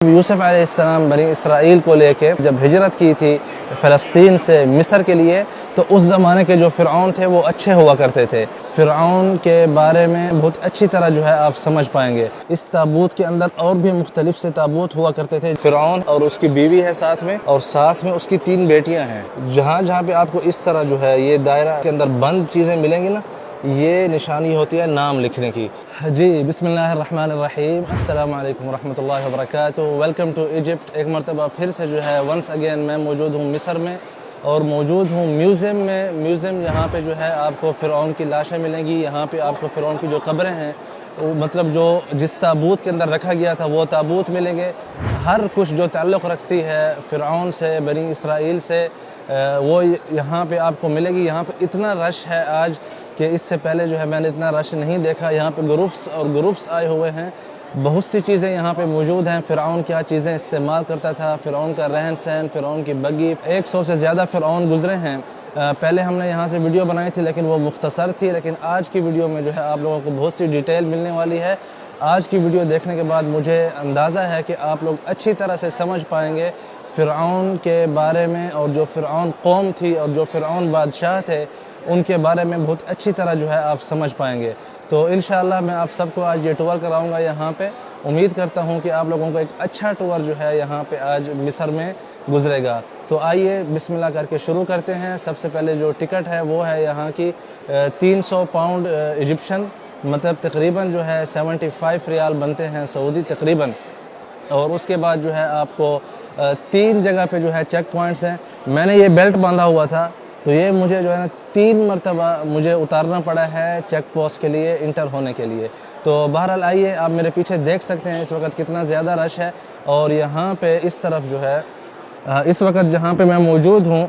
यूसुफ अलैहिस्सलाम बनी इसराइल को लेके जब हिजरत की थी फ़लस्तीन से मिस्र के लिए, तो उस ज़माने के जो फ़िरऔन थे वो अच्छे हुआ करते थे। फ़िरऔन के बारे में बहुत अच्छी तरह जो है आप समझ पाएंगे। इस ताबूत के अंदर और भी मुख्तलिफ से ताबूत हुआ करते थे। फ़िरऔन और उसकी बीवी है साथ में, और साथ में उसकी 3 बेटियां हैं। जहाँ जहाँ पे आपको इस तरह जो है ये दायरा के अंदर बंद चीज़ें मिलेंगी ना, ये निशानी होती है नाम लिखने की। जी, बिस्मिल्लाहिर्रहमानिर्रहीम, अस्सलाम वालेकुम रहमतुल्लाहि व बरकातुहू। Welcome to Egypt. एक मरतबा फिर से जो है वंस अगेन मैं मौजूद हूँ मिस्र में, और मौजूद हूँ म्यूज़ियम में। म्यूज़ियम यहाँ पे जो है आपको फ़िरऔन की लाशें मिलेंगी। यहाँ पे आपको फ़िरऔन की जो कब्रें हैं, मतलब जो जिस ताबूत के अंदर रखा गया था वो ताबूत मिलेंगे। हर कुछ जो ताल्लुक़ रखती है फ़िरऔन से, बनी इसराइल से, वो यहाँ पे आपको मिलेगी। यहाँ पे इतना रश है आज कि इससे पहले जो है मैंने इतना रश नहीं देखा। यहाँ पे ग्रुप्स आए हुए हैं। बहुत सी चीज़ें यहाँ पे मौजूद हैं। फ़िरऔन क्या चीज़ें इस्तेमाल करता था, फ़िरऔन का रहन सहन, फ़िरऔन की बग्गी। 100 से ज़्यादा फ़िरऔन गुज़रे हैं। पहले हमने यहाँ से वीडियो बनाई थी लेकिन वो मुख्तसर थी, लेकिन आज की वीडियो में जो है आप लोगों को बहुत सी डिटेल मिलने वाली है। आज की वीडियो देखने के बाद मुझे अंदाज़ा है कि आप लोग अच्छी तरह से समझ पाएंगे फ़िरऔन के बारे में, और जो फ़िरऔन कौम थी और जो फ़िरऔन बादशाह थे उनके बारे में बहुत अच्छी तरह जो है आप समझ पाएंगे। तो इंशाअल्लाह मैं आप सबको आज ये टूर कराऊंगा यहाँ पे। उम्मीद करता हूँ कि आप लोगों को एक अच्छा टूर जो है यहाँ पे आज मिस्र में गुजरेगा। तो आइए बिस्मिल्लाह करके शुरू करते हैं। सबसे पहले जो टिकट है वो है यहाँ की 300 पाउंड इजिप्शियन, मतलब तकरीबन जो है 75 रियाल बनते हैं सऊदी तकरीबन। और उसके बाद जो है आपको 3 जगह पे जो है चेक पॉइंट्स हैं। मैंने ये बेल्ट बांधा हुआ था, तो ये मुझे जो है ना 3 मरतबा मुझे उतारना पड़ा है चेक पोस्ट के लिए, इंटर होने के लिए। तो बहरहाल आइए, आप मेरे पीछे देख सकते हैं इस वक्त कितना ज़्यादा रश है। और यहाँ पे इस तरफ जो है इस वक्त जहाँ पे मैं मौजूद हूँ,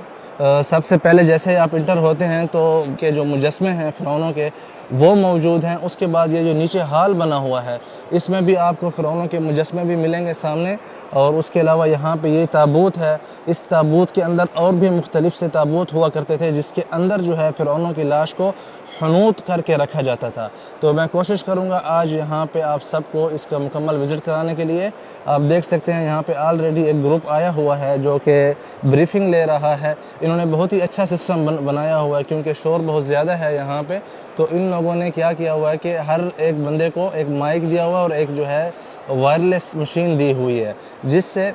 सबसे पहले जैसे ही आप इंटर होते हैं तो के जो मुजस्मे हैं फ़िरऔनों के वो मौजूद हैं। उसके बाद ये जो नीचे हॉल बना हुआ है इसमें भी आपको फ़िरऔनों के मुजस्मे भी मिलेंगे सामने। और उसके अलावा यहाँ पे ये ताबूत है। इस ताबूत के अंदर और भी मुख्तलिफ से ताबूत हुआ करते थे जिसके अंदर जो है फ़िरऔनों की लाश को हनूत करके रखा जाता था। तो मैं कोशिश करूँगा आज यहाँ पे आप सबको इसका मुकम्मल विज़िट कराने के लिए। आप देख सकते हैं यहाँ पे ऑलरेडी एक ग्रुप आया हुआ है जो कि ब्रीफिंग ले रहा है। इन्होंने बहुत ही अच्छा सिस्टम बनाया हुआ है क्योंकि शोर बहुत ज़्यादा है यहाँ पे। तो इन लोगों ने क्या किया हुआ है कि हर एक बंदे को एक माइक दिया हुआ है और एक जो है वायरलेस मशीन दी हुई है, जिससे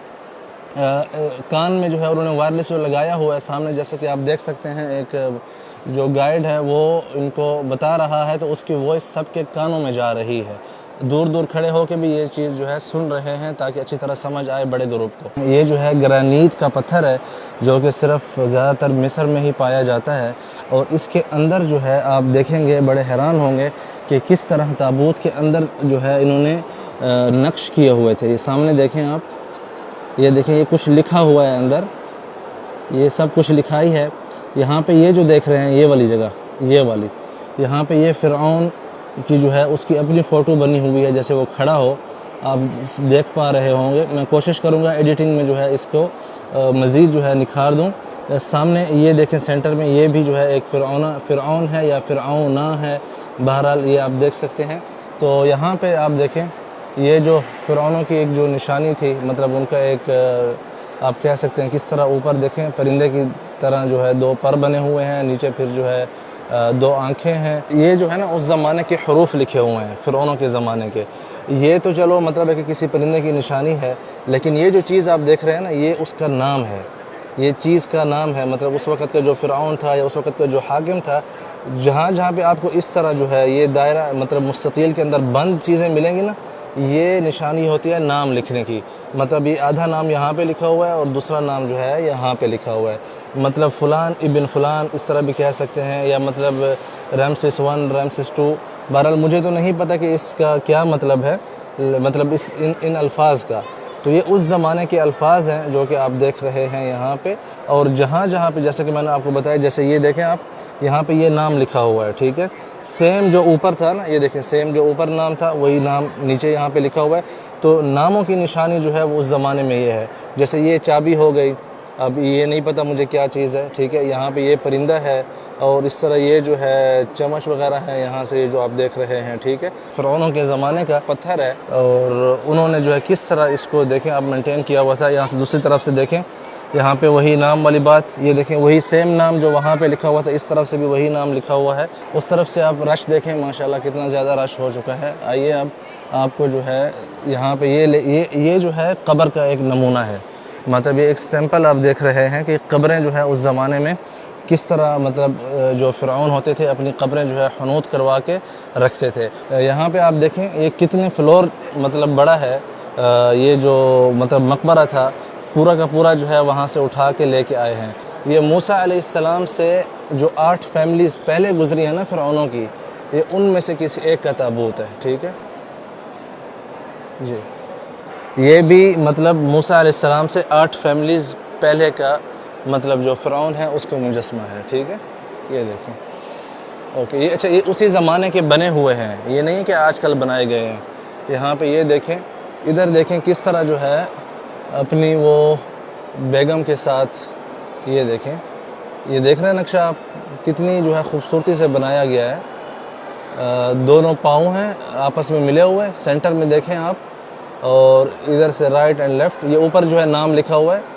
कान में जो है उन्होंने वायरलेस जो लगाया हुआ है सामने, जैसे कि आप देख सकते हैं एक जो गाइड है वो इनको बता रहा है, तो उसकी वॉइस सबके कानों में जा रही है। दूर दूर खड़े होकर भी ये चीज़ जो है सुन रहे हैं ताकि अच्छी तरह समझ आए बड़े ग्रुप को। ये जो है ग्रानीट का पत्थर है जो कि सिर्फ ज़्यादातर मिस्र में ही पाया जाता है। और इसके अंदर जो है आप देखेंगे बड़े हैरान होंगे कि किस तरह ताबूत के अंदर जो है इन्होंने नक्श किए हुए थे। ये सामने देखें आप, ये देखें, ये कुछ लिखा हुआ है अंदर, ये सब कुछ लिखाई है। यहाँ पे ये जो देख रहे हैं ये वाली जगह, ये वाली, यहाँ पे ये फ़िरऔन की जो है उसकी अपनी फ़ोटो बनी हुई है, जैसे वो खड़ा हो, आप देख पा रहे होंगे। मैं कोशिश करूँगा एडिटिंग में जो है इसको मज़ीद जो है निखार दूँ। सामने ये देखें सेंटर में, ये भी जो है एक फ़िरऔन है या फ़िरऔना है, बहरहाल ये आप देख सकते हैं। तो यहाँ पे आप देखें, ये जो फ़िरऔनों की एक जो निशानी थी, मतलब उनका एक आप कह सकते हैं किस तरह ऊपर देखें परिंदे की तरह जो है 2 पर बने हुए हैं, नीचे फिर जो है 2 आँखें हैं। ये जो है ना उस ज़माने के हरूफ लिखे हुए हैं फ़िरऔनों के ज़माने के। ये तो चलो मतलब है कि किसी परिंदे की निशानी है, लेकिन ये जो चीज़ आप देख रहे हैं ना, ये उसका नाम है, ये चीज़ का नाम है। मतलब उस वक़्त का जो फ़िरऔन था या उस वक़्त का जो हाकिम था, जहाँ जहाँ पे आपको इस तरह जो है ये दायरा मतलब मुस्ततील के अंदर बंद चीज़ें मिलेंगी ना, ये निशानी होती है नाम लिखने की। मतलब ये आधा नाम यहाँ पे लिखा हुआ है और दूसरा नाम जो है यहाँ पे लिखा हुआ है। मतलब फ़ुलान इब्न फ़ुलान इस तरह भी कह सकते हैं, या मतलब रमसेस 1 रमसेस 2। बहरहाल मुझे तो नहीं पता कि इसका क्या मतलब है, मतलब इन अल्फाज का। तो ये उस ज़माने के अल्फाज हैं जो कि आप देख रहे हैं यहाँ पे। और जहाँ जहाँ पे जैसे कि मैंने आपको बताया, जैसे ये देखें आप, यहाँ पे ये नाम लिखा हुआ है, ठीक है। सेम जो ऊपर था ना, ये देखें, सेम जो ऊपर नाम था वही नाम नीचे यहाँ पे लिखा हुआ है। तो नामों की निशानी जो है वो उस ज़माने में ये है। जैसे ये चाबी हो गई, अब ये नहीं पता मुझे क्या चीज़ है, ठीक है। यहाँ पे ये परिंदा है, और इस तरह ये जो है चम्मच वगैरह है यहाँ से, ये जो आप देख रहे हैं, ठीक है, फ़िरौनों के ज़माने का पत्थर है। और उन्होंने जो है किस तरह इसको देखें आप मेंटेन किया हुआ था। यहाँ से दूसरी तरफ से देखें, यहाँ पे वही नाम वाली बात, ये देखें वही सेम नाम जो वहाँ पे लिखा हुआ था, इस तरफ से भी वही नाम लिखा हुआ है। उस तरफ से आप रश देखें, माशाल्लाह कितना ज़्यादा रश हो चुका है। आइए अब आपको जो है यहाँ पे ये जो है कब्र का एक नमूना है, मतलब ये एक सैंपल आप देख रहे हैं कि कब्रें जो है उस ज़माने में किस तरह, मतलब जो फ़िरौन होते थे अपनी कब्रें जो है हनूत करवा के रखते थे। यहाँ पे आप देखें ये कितने फ्लोर मतलब बड़ा है। ये जो मतलब मकबरा था पूरा का पूरा जो है वहाँ से उठा के लेके आए हैं। ये मूसा अलैहिस्सलाम से जो 8 फैमिलीज़ पहले गुजरी है ना फ़िरौनों की, ये उनमें से किसी एक का ताबूत है, ठीक है जी। ये भी मतलब मूसा अलैहिस्सलाम से 8 फैमिलीज़ पहले का मतलब जो फ़िरौन है उसका मुजस्मा है, ठीक है। ये देखें, ओके, ये अच्छा ये उसी ज़माने के बने हुए हैं, ये नहीं कि आजकल बनाए गए हैं। यहाँ पे ये देखें, इधर देखें किस तरह जो है अपनी वो बेगम के साथ, ये देखें, ये देख रहे हैं नक्शा आप, कितनी जो है खूबसूरती से बनाया गया है। दोनों पाँव हैं आपस में मिले हुए, सेंटर में देखें आप, और इधर से राइट एंड लेफ़्ट, ये ऊपर जो है नाम लिखा हुआ है।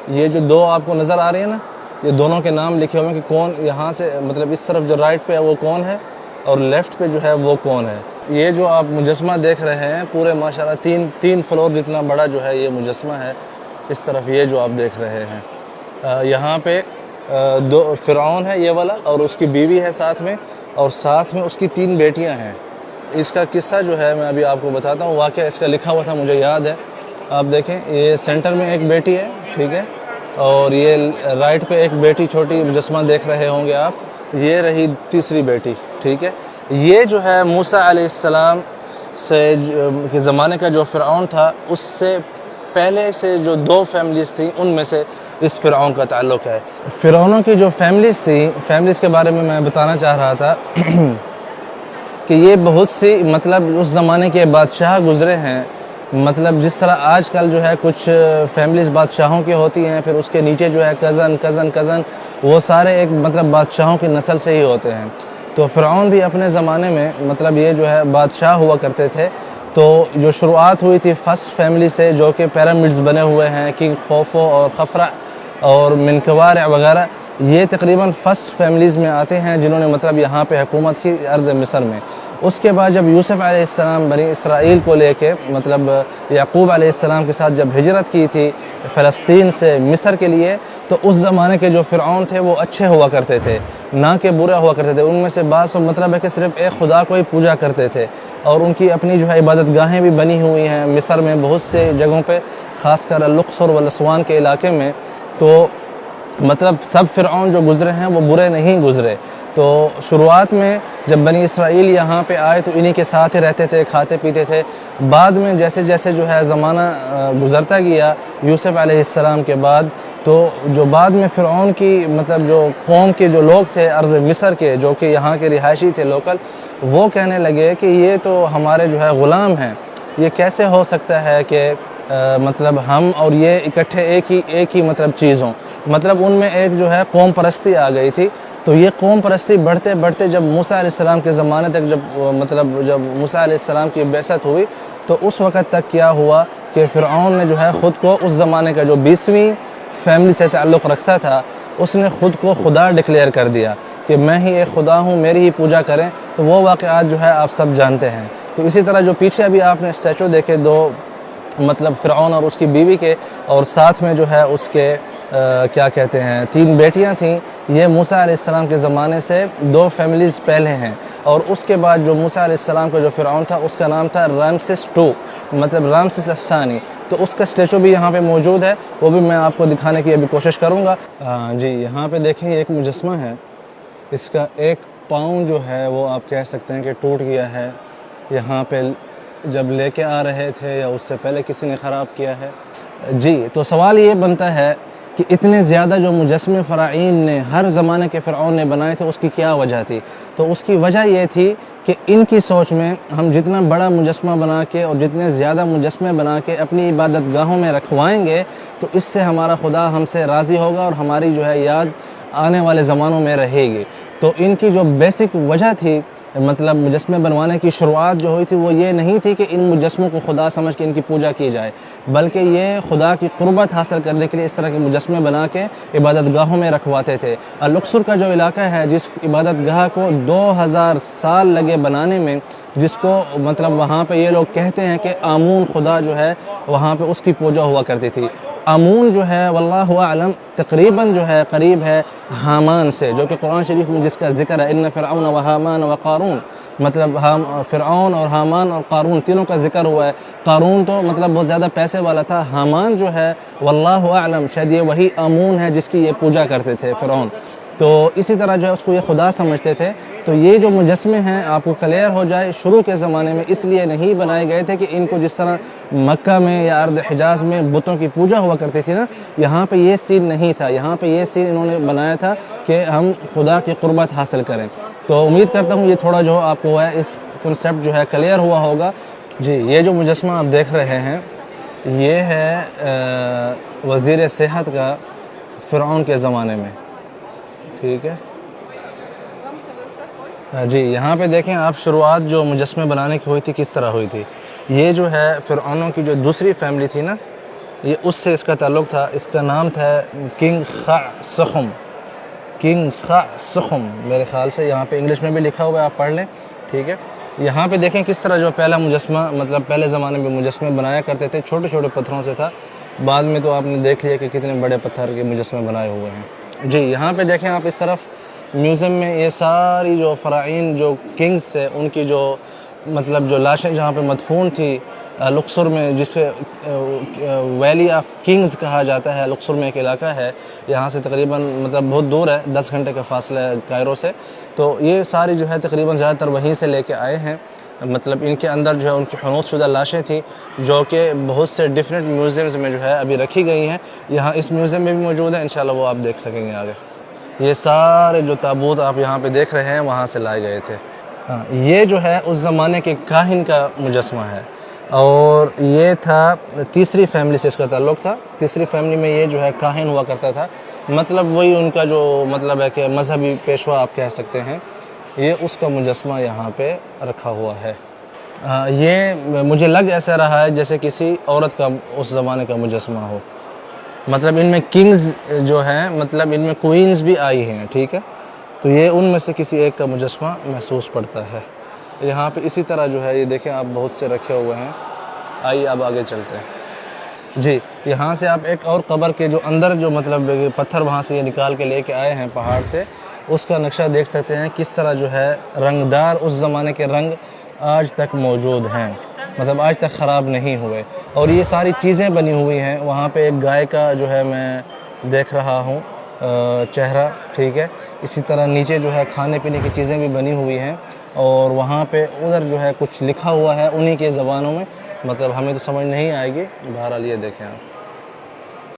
ये जो 2 आपको नज़र आ रही है ना, ये दोनों के नाम लिखे हुए हैं कि कौन यहाँ से, मतलब इस तरफ जो राइट पे है वो कौन है और लेफ़्ट पे जो है वो कौन है। ये जो आप मुजस्मा देख रहे हैं पूरे माशाल्लाह 3 फ्लोर जितना बड़ा जो है ये मुजस्मा है। इस तरफ ये जो आप देख रहे हैं, यहाँ पे 2 फ़िरौन है ये वाला, और उसकी बीवी है साथ में, और साथ में उसकी 3 बेटियाँ हैं। इसका किस्सा जो है मैं अभी आपको बताता हूँ, वाक़या इसका लिखा हुआ था मुझे याद है। आप देखें ये सेंटर में एक बेटी है, ठीक है, और ये राइट पे एक बेटी छोटी मुजस्मा देख रहे होंगे आप, ये रही तीसरी बेटी, ठीक है। ये जो है मूसा अलैहिस्सलाम से के ज़माने का जो फ़िरऔन था उससे पहले से जो 2 फैमिलीज़ थी उनमें से इस फ़िरऔन का ताल्लुक़ है। फ़िरौनों की जो फैमिलीज़ थी, फैमिलीज़ के बारे में मैं बताना चाह रहा था कि ये बहुत सी मतलब उस ज़माने के बादशाह गुज़रे हैं। मतलब जिस तरह आजकल जो है कुछ फैमिलीज़ बादशाहों की होती हैं, फिर उसके नीचे जो है कज़न वो सारे एक मतलब बादशाहों की नस्ल से ही होते हैं। तो फ़िरऔन भी अपने ज़माने में मतलब ये जो है बादशाह हुआ करते थे। तो जो शुरुआत हुई थी फर्स्ट फैमिली से, जो कि पिरामिड्स बने हुए हैं, किंग खोफो और खफरा और मिनकवार वगैरह, ये तकरीबन फर्स्ट फैमिलीज़ में आते हैं जिन्होंने मतलब यहाँ पे हुकूमत की अर्ज़ मिस्र में। उसके बाद जब यूसुफ़ अलैहिस्सलाम बनी इसराइल को लेके मतलब याकूब अलैहिस्सलाम के साथ जब हिजरत की थी फ़लस्तीन से मिस्र के लिए, तो उस ज़माने के जो फ़िरऔन थे वो अच्छे हुआ करते थे, ना कि बुरे हुआ करते थे। उनमें से बाज़ मतलब है कि सिर्फ़ एक खुदा को ही पूजा करते थे, और उनकी अपनी जो है इबादत गाहें भी बनी हुई हैं मिस्र में बहुत से जगहों पे, ख़ासकर अल-लुक़्सर व असवान के इलाके में। तो मतलब सब फ़िरऔन जो गुज़रे हैं वो बुरे नहीं गुज़रे। तो शुरुआत में जब बनी इसराइल यहाँ पे आए तो इन्हीं के साथ ही रहते थे, खाते पीते थे। बाद में जैसे जैसे जो है ज़माना गुज़रता गया यूसुफ़ अलैहिस्सलाम के बाद, तो जो बाद में फ़िरऔन की मतलब जो कौम के जो लोग थे अर्ज़ मिस्र के, जो कि यहाँ के रिहायशी थे लोकल, वो कहने लगे कि ये तो हमारे जो है ग़ुलाम हैं, ये कैसे हो सकता है कि मतलब हम और ये इकट्ठे एक ही मतलब चीज़ हों। मतलब उनमें एक जो है कौम परस्ती आ गई थी। तो ये कौम परस्ती बढ़ते बढ़ते जब मूसा अलैहिस्सलाम के ज़माने तक जब मूसा अलैहिस्सलाम की बेअसत हुई, तो उस वक़्त तक क्या हुआ कि फ़िरऔन ने जो है ख़ुद को उस ज़माने का जो 20वीं फैमिली से ताल्लुक़ रखता था, उसने ख़ुद को खुदा डिक्लेयर कर दिया कि मैं ही एक खुदा हूँ, मेरी ही पूजा करें। तो वो वाक़यात जो है आप सब जानते हैं। तो इसी तरह जो पीछे अभी आपने स्टैचू देखे 2 मतलब फ़िरऔन और उसकी बीवी के, और साथ में जो है उसके क्या कहते हैं 3 बेटियां थीं, ये मूसा अलैहिस्सलाम के ज़माने से 2 फैमिलीज़ पहले हैं। और उसके बाद जो मूसा अलैहिस्सलाम का जो फ़िरऔन था उसका नाम था रामसेस II, मतलब रामसेस अत्थानी। तो उसका स्टैचू भी यहाँ पे मौजूद है, वो भी मैं आपको दिखाने की अभी कोशिश करूँगा। जी, यहाँ पे देखें एक मुजस्मा है, इसका एक पाँव जो है वो आप कह सकते हैं कि टूट गया है। यहाँ पे जब लेके आ रहे थे या उससे पहले किसी ने ख़राब किया है। जी, तो सवाल ये बनता है कि इतने ज़्यादा जो मुजस्मे फ़राईन ने हर ज़माने के फ़िरऔन ने बनाए थे उसकी क्या वजह थी? तो उसकी वजह ये थी कि इनकी सोच में हम जितना बड़ा मुजस्मा बना के और जितने ज़्यादा मुजस्मे बना के अपनी इबादत गाहों में रखवाएंगे तो इससे हमारा खुदा हमसे राज़ी होगा और हमारी जो है याद आने वाले ज़मानों में रहेगी। तो इनकी जो बेसिक वजह थी, मतलब मुजस्मे बनवाने की शुरुआत जो हुई थी वो ये नहीं थी कि इन मुजस्मों को खुदा समझ के इनकी पूजा की जाए, बल्कि ये खुदा की क़ुर्बत हासिल करने के लिए इस तरह के मुजस्मे बना के इबादत गाहों में रखवाते थे। लुक्सुर का जो इलाका है, जिस इबादत गाह को 2000 साल लगे बनाने में, जिसको मतलब वहाँ पे ये लोग कहते हैं कि आमून खुदा जो है वहाँ पे उसकी पूजा हुआ करती थी। आमून जो है वल्लाहु आलम तकरीबन जो है करीब है हामान से, जो कि कुरान शरीफ में जिसका जिक्र है, इन्न फ़िरऔन व हामान व क़ारून, मतलब हम फ़िरऔन और हामान और क़ारून तीनों का जिक्र हुआ है। क़ारून तो मतलब बहुत ज़्यादा पैसे वाला था, हामान जो है वल्लाहु आलम शायद ये वही आमून है जिसकी ये पूजा करते थे फ़िरऔन। तो इसी तरह जो है उसको ये खुदा समझते थे। तो ये जो मुजस्मे हैं, आपको क्लियर हो जाए, शुरू के ज़माने में इसलिए नहीं बनाए गए थे कि इनको जिस तरह मक्का में या अर्द हिजाज़ में बुतों की पूजा हुआ करती थी ना, यहाँ पे ये सीन नहीं था। यहाँ पे ये सीन इन्होंने बनाया था कि हम खुदा की क़ुर्बत हासिल करें। तो उम्मीद करता हूँ ये थोड़ा जो आपको है इस कंसेप्ट जो है क्लियर हुआ होगा। जी, ये जो मुजस्मा आप देख रहे हैं ये है वज़ीर सेहत का फ़िरऔन के ज़माने में, ठीक है। जी, यहाँ पे देखें आप, शुरुआत जो मुजस्मे बनाने की हुई थी किस तरह हुई थी। ये जो है फ़िरऔनों की जो दूसरी फैमिली थी ना, ये उससे इसका ताल्लुक़ था। इसका नाम था किंग ख़ा-सुख़ुम, किंग ख़ा-सुख़ुम मेरे ख़्याल से। यहाँ पे इंग्लिश में भी लिखा हुआ है, आप पढ़ लें, ठीक है। यहाँ पे देखें किस तरह जो पहला मुजस्मा, मतलब पहले ज़माने में मुजस्मे बनाया करते थे, छोटे छोटे पत्थरों से था। बाद में तो आपने देख लिया कि कितने बड़े पत्थर के मुजस्मे बनाए हुए हैं। जी, यहाँ पे देखें आप इस तरफ म्यूज़ियम में ये सारी जो फ़राइन जो किंग्स थे उनकी जो मतलब जो लाशें जहाँ पे मदफून थी लुक्सुर में, जिसे वैली ऑफ किंग्स कहा जाता है। लुक्सुर में एक इलाका है, यहाँ से तकरीबन मतलब बहुत दूर है, 10 घंटे का फासला है कायरो से। तो ये सारी जो है तकरीबन ज़्यादातर वहीं से लेके आए हैं। मतलब इनके अंदर जो है उनकी हनूतशुदा लाशें थी, जो कि बहुत से डिफरेंट म्यूज़ियम्स में जो है अभी रखी गई हैं। यहाँ इस म्यूज़ियम में भी मौजूद है, इंशाल्लाह वो आप देख सकेंगे आगे। ये सारे जो ताबूत आप यहाँ पे देख रहे हैं वहाँ से लाए गए थे। हाँ, ये जो है उस ज़माने के काहिन का मुजस्मा है, और ये था तीसरी फैमिली से इसका ताल्लुक़ था। तीसरी फैमिली में ये जो है काहिन हुआ करता था, मतलब वही उनका जो मतलब है कि मजहबी पेशवा आप कह सकते हैं। ये उसका मुजस्मा यहाँ पे रखा हुआ है। ये मुझे लग ऐसा रहा है जैसे किसी औरत का उस ज़माने का मुजस्मा हो। मतलब इनमें किंग्स जो हैं, मतलब इनमें क्वींस भी आई हैं, ठीक है। तो ये उनमें से किसी एक का मुजस्मा महसूस पड़ता है। यहाँ पे इसी तरह जो है ये देखें आप, बहुत से रखे हुए हैं। आइए अब आगे चलते हैं। जी, यहाँ से आप एक और कब्र के जो अंदर जो मतलब पत्थर वहाँ से ये निकाल के लेके आए हैं पहाड़ से, उसका नक्शा देख सकते हैं किस तरह जो है रंगदार उस ज़माने के रंग आज तक मौजूद हैं, मतलब आज तक ख़राब नहीं हुए। और ये सारी चीज़ें बनी हुई हैं। वहाँ पे एक गाय का जो है मैं देख रहा हूँ चेहरा, ठीक है। इसी तरह नीचे जो है खाने पीने की चीज़ें भी बनी हुई हैं, और वहाँ पे उधर जो है कुछ लिखा हुआ है उन्हीं के ज़बानों में, मतलब हमें तो समझ नहीं आएगी। बहरहाल ये देखें आप।